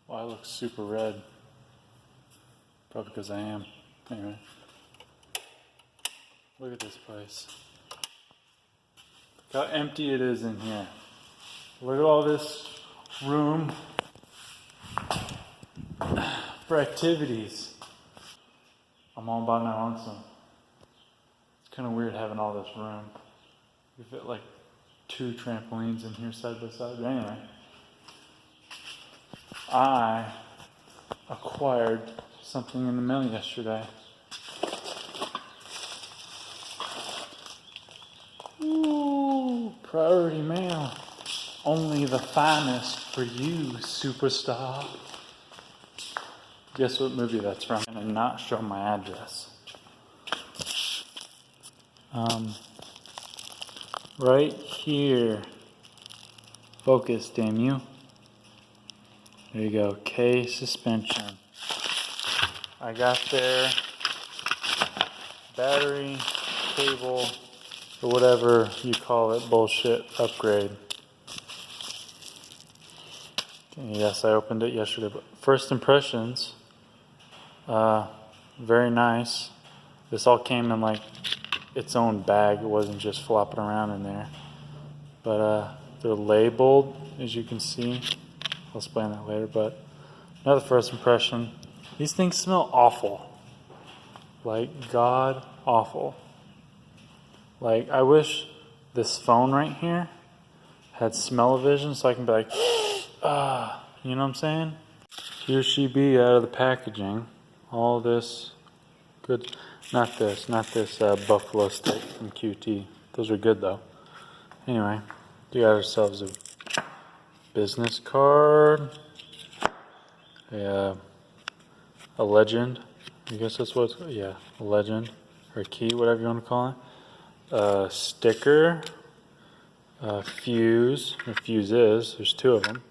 Well, I look super red. Probably because I am. Anyway. Look at this place. Look how empty it is in here. Look at all this room for activities. I'm all by my lonesome. It's kind of weird having all this room. You fit like 2 trampolines in here side by side. But anyway, I acquired something in the mail yesterday. Ooh, priority mail. Only the finest for you, superstar. Guess what movie that's from? I'm gonna not show my address. Right here. Focus, damn you. There you go. K suspension. I got their battery, cable, or whatever you call it, bullshit upgrade. Yes, I opened it yesterday, but first impressions, very nice. This all came in like its own bag. It wasn't just flopping around in there. But they're labeled, as you can see. I'll explain that later, but another first impression. These things smell awful. Like god awful. Like I wish this phone right here had smell-o-vision so I can be like, you know what I'm saying? Here she be out of the packaging. All this good, not this buffalo steak from QT. Those are good though. Anyway, we got ourselves a business card, a legend. I guess that's what it's called. Yeah, a legend or a key, whatever you want to call it. A sticker, a fuse. The fuse is. There's 2 of them.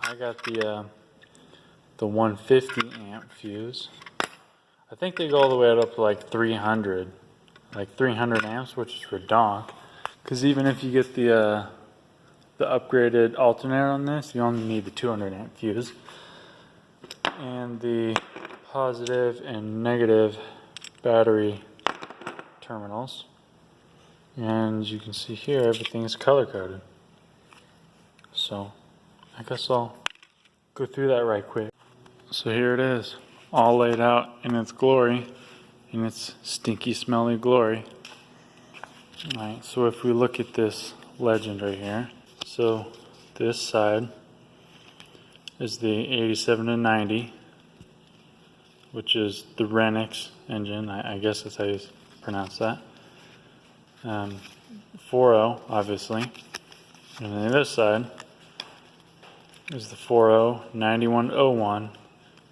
I got the 150 amp fuse. I think they go all the way up to like 300 amps, which is redonk. Because even if you get the upgraded alternator on this, you only need the 200 amp fuse. And the positive and negative battery terminals. And as you can see here, everything is color coded. So I guess I'll go through that right quick. So here it is, all laid out in its glory, in its stinky, smelly glory. Alright, so if we look at this legend right here, so this side is the 87 to 90, which is the Renix engine. I guess that's how you pronounce that. 4.0, obviously. And then the other side is the 4.0 9101,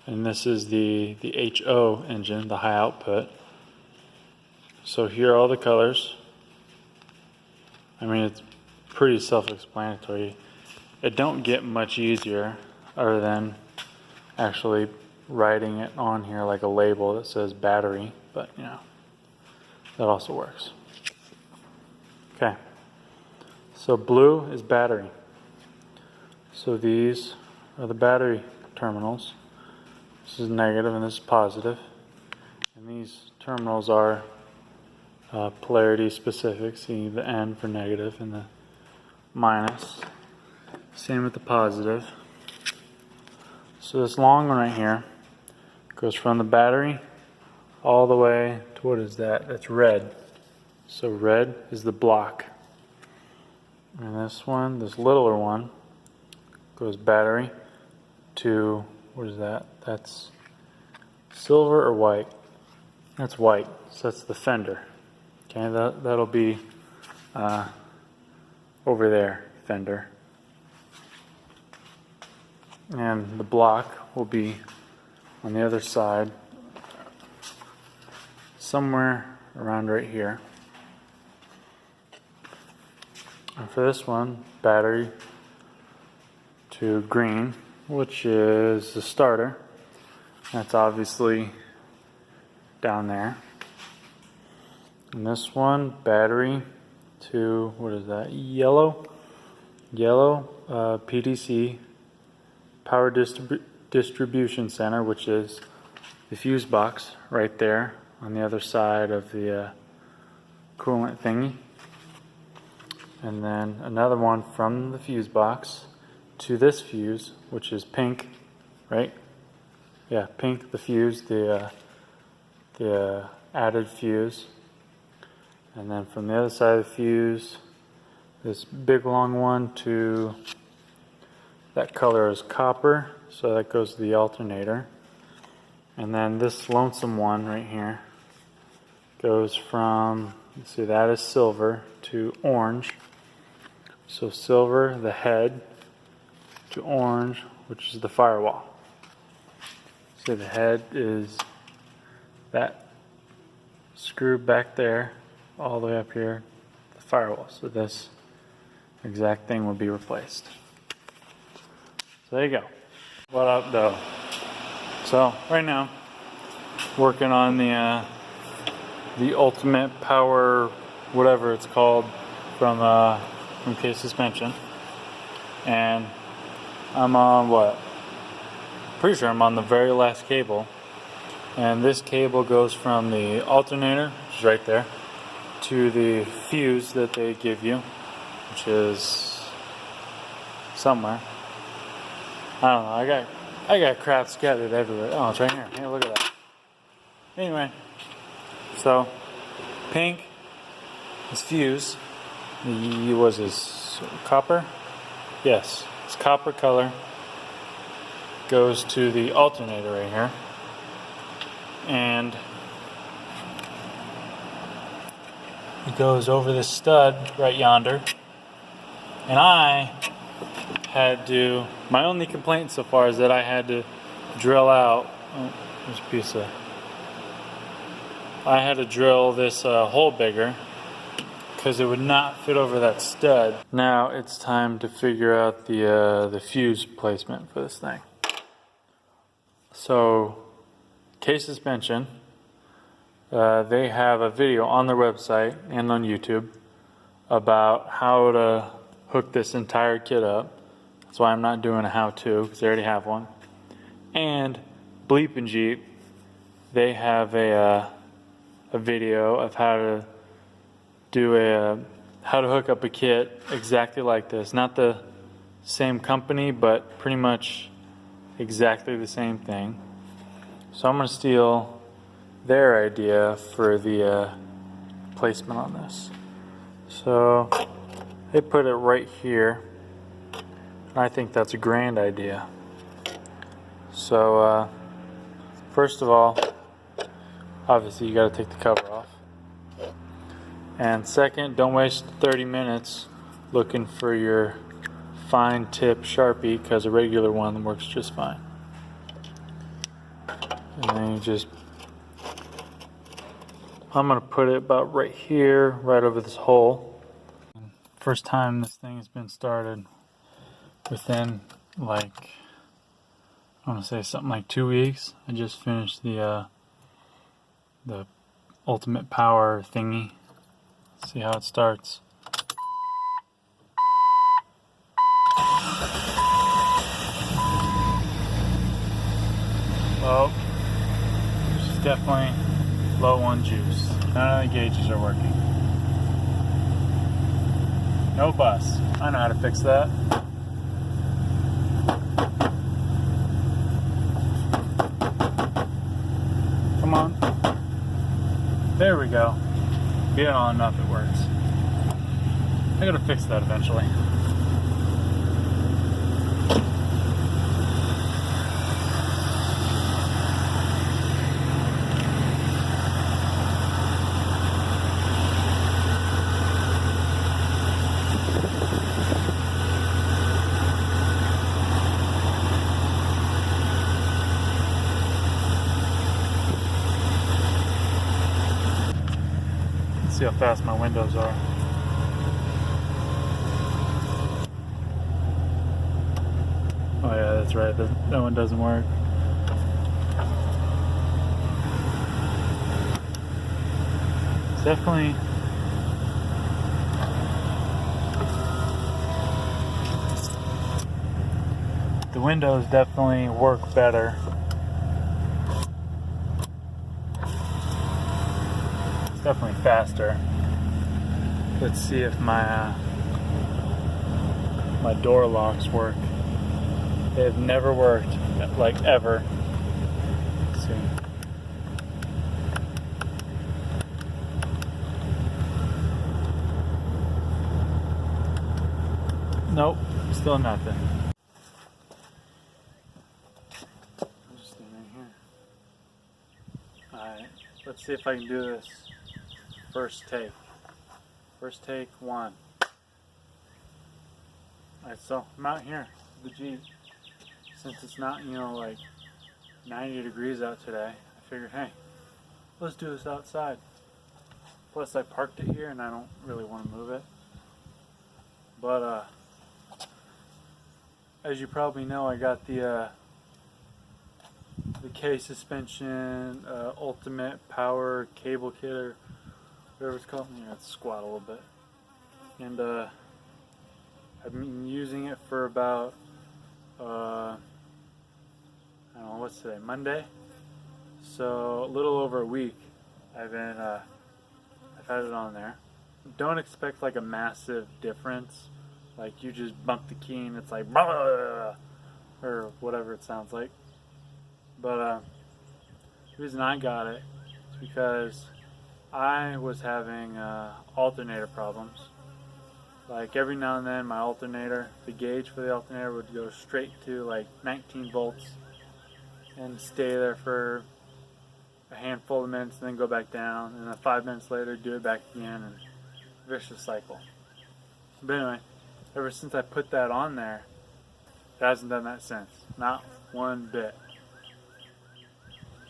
and this is the HO engine, the high output. So here are all the colors. I mean, it's pretty self-explanatory. It don't get much easier other than actually writing it on here like a label that says battery, but you know, that also works. Okay, so blue is battery. So these are the battery terminals. This is negative and this is positive. And these terminals are polarity specific. See the N for negative and the minus. Same with the positive. So this long one right here goes from the battery all the way to, what is that? That's red. So red is the block. And this one, this littler one, goes battery to, what is that? That's silver or white? That's white, so that's the fender. Okay, that'll be over there, fender. And the block will be on the other side, somewhere around right here. And for this one, battery to green, which is the starter. That's obviously down there. And this one, battery to, what is that? Yellow, PDC, distribution center, which is the fuse box right there on the other side of the coolant thingy. And then another one from the fuse box to this fuse, which is pink, right? Yeah, pink, the fuse, the added fuse. And then from the other side of the fuse, this big long one to that color is copper, so that goes to the alternator. And then this lonesome one right here goes from, let's see, that is silver to orange. So silver, the head, to orange, which is the firewall. So the head is that screw back there, all the way up here, the firewall. So this exact thing will be replaced. So there you go. What up, though? So right now, working on the ultimate power, whatever it's called, from K Suspension, and I'm on what? Pretty sure I'm on the very last cable, and this cable goes from the alternator, which is right there, to the fuse that they give you, which is somewhere. I don't know. I got crap scattered everywhere. Oh, it's right here. Hey, look at that. Anyway, so pink is fuse. Was this copper? Yes, it's copper color. Goes to the alternator right here, and it goes over this stud right yonder. And I had to, my only complaint so far is that I had to drill out, oh, there's a piece of, I had to drill this hole bigger because it would not fit over that stud. Now it's time to figure out the fuse placement for this thing. So K Suspension, they have a video on their website and on YouTube about how to hook this entire kit up. That's why I'm not doing a how-to, because they already have one. And Bleep and Jeep, they have a video of how to do how to hook up a kit exactly like this. Not the same company, but pretty much exactly the same thing. So I'm going to steal their idea for the placement on this. So they put it right here. I think that's a grand idea. So first of all, obviously you got to take the cover off. And second, don't waste 30 minutes looking for your fine tip Sharpie, because a regular one works just fine. And then you just, I'm going to put it about right here, right over this hole. First time this thing has been started within, like, I want to say something like 2 weeks. I just finished the ultimate power thingy. See how it starts. Well, she's definitely low on juice. None of the gauges are working. No bus. I know how to fix that. Come on. There we go. Get it on enough, it works. I gotta fix that eventually. See how fast my windows are. Oh yeah, that's right. That one doesn't work. It's definitely the windows definitely work better. It's definitely faster. Let's see if my my door locks work. They've never worked, like ever. Let's see. Nope, still nothing. I'm just standing here. Alright, let's see if I can do this. First take. First take one. Alright, so I'm out here with the Jeep. Since it's not, like 90 degrees out today, I figured, hey, let's do this outside. Plus I parked it here and I don't really want to move it. But as you probably know, I got the K suspension, ultimate power cable kit, or whatever it's called. Let's squat a little bit. And I've been using it for about I don't know, what's today, Monday? So a little over a week I've had it on there. Don't expect like a massive difference. Like you just bump the key and it's like blah, or whatever it sounds like. But the reason I got it is because I was having alternator problems. Like every now and then my alternator, the gauge for the alternator would go straight to like 19 volts and stay there for a handful of minutes and then go back down, and then 5 minutes later do it back again, and vicious cycle. But anyway, ever since I put that on there, it hasn't done that since. Not one bit.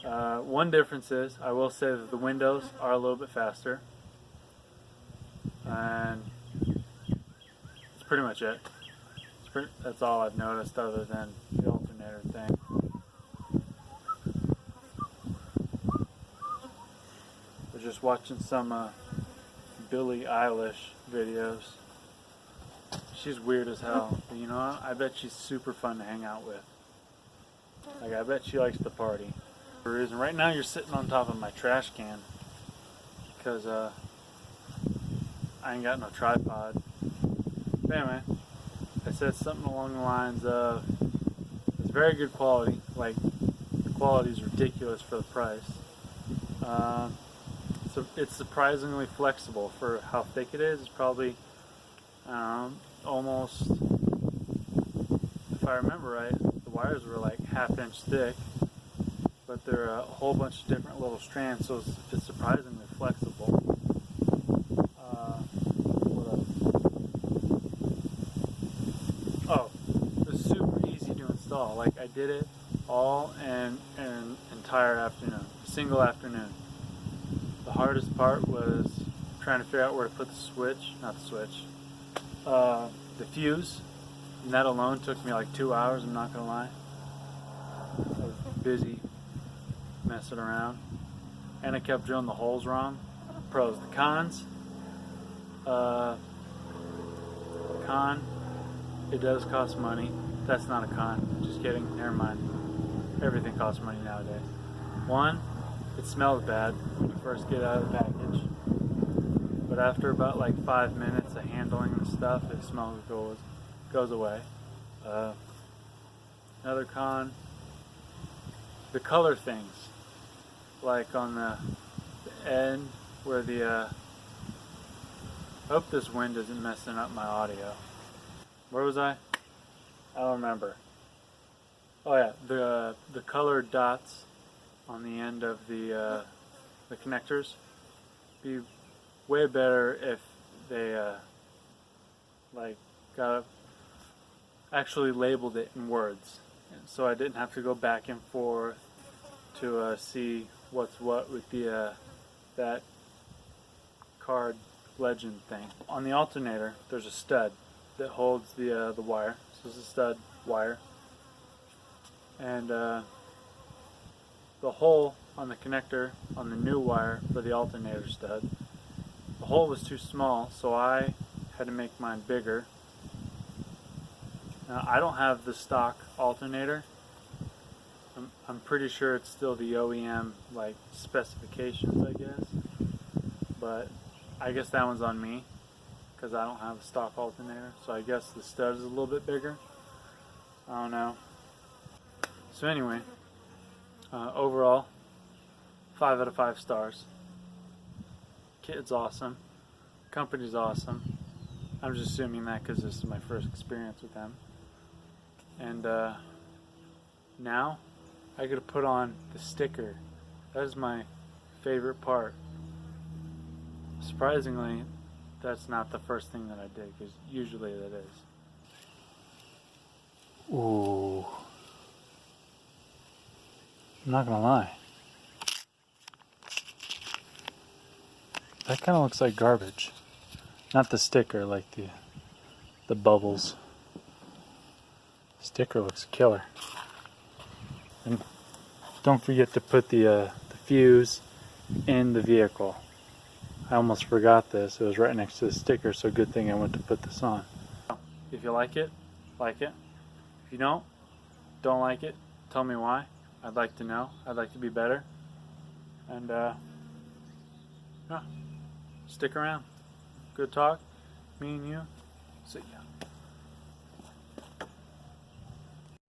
One difference is, I will say that the windows are a little bit faster. And that's pretty much it. That's all I've noticed other than the alternator thing. We're just watching some Billie Eilish videos. She's weird as hell, but you know what? I bet she's super fun to hang out with. Like, I bet she likes to party. For a reason, right now you're sitting on top of my trash can because I ain't got no tripod. But anyway, I said something along the lines of, it's very good quality. Like, the quality is ridiculous for the price. So it's surprisingly flexible for how thick it is. It's probably almost, if I remember right, the wires were like half-inch thick, but they're a whole bunch of different little strands, so it's surprisingly flexible. What else? Oh, it was super easy to install. Like, I did it all in an entire afternoon, a single afternoon. The hardest part was trying to figure out where to put the switch, not the switch, the fuse, and that alone took me like 2 hours, I'm not gonna lie. I was busy messing around, and I kept drilling the holes wrong. Pros. The cons, it does cost money. That's not a con, just kidding, never mind. Everything costs money nowadays. One, it smells bad when you first get it out of the package, but after about like 5 minutes of handling the stuff, the smell goes away. Another con, the color things, like on the end where the I hope this wind isn't messing up my audio. Where was I? I don't remember. Oh yeah, the colored dots on the end of the connectors. Be way better if they actually labeled it in words, so I didn't have to go back and forth to see what's what with the that card legend thing. On the alternator, there's a stud that holds the wire. So this is a stud wire, and the hole on the connector on the new wire for the alternator stud, the hole was too small, so I had to make mine bigger. Now, I don't have the stock alternator. I'm pretty sure it's still the OEM like specifications, I guess. But I guess that one's on me because I don't have a stock alternator. So I guess the stud is a little bit bigger. I don't know. So anyway, overall, 5 out of 5 stars. Kid's awesome. Company's awesome. I'm just assuming that because this is my first experience with them. And now I gotta put on the sticker. That is my favorite part. Surprisingly, that's not the first thing that I did, because usually that is. Ooh. I'm not gonna lie. That kind of looks like garbage. Not the sticker, like the bubbles. Sticker looks killer. And don't forget to put the fuse in the vehicle. I almost forgot this. It was right next to the sticker, so good thing I went to put this on. If you like it, like it. If you don't like it, tell me why. I'd like to know. I'd like to be better. And yeah, stick around. Good talk. Me and you. See ya.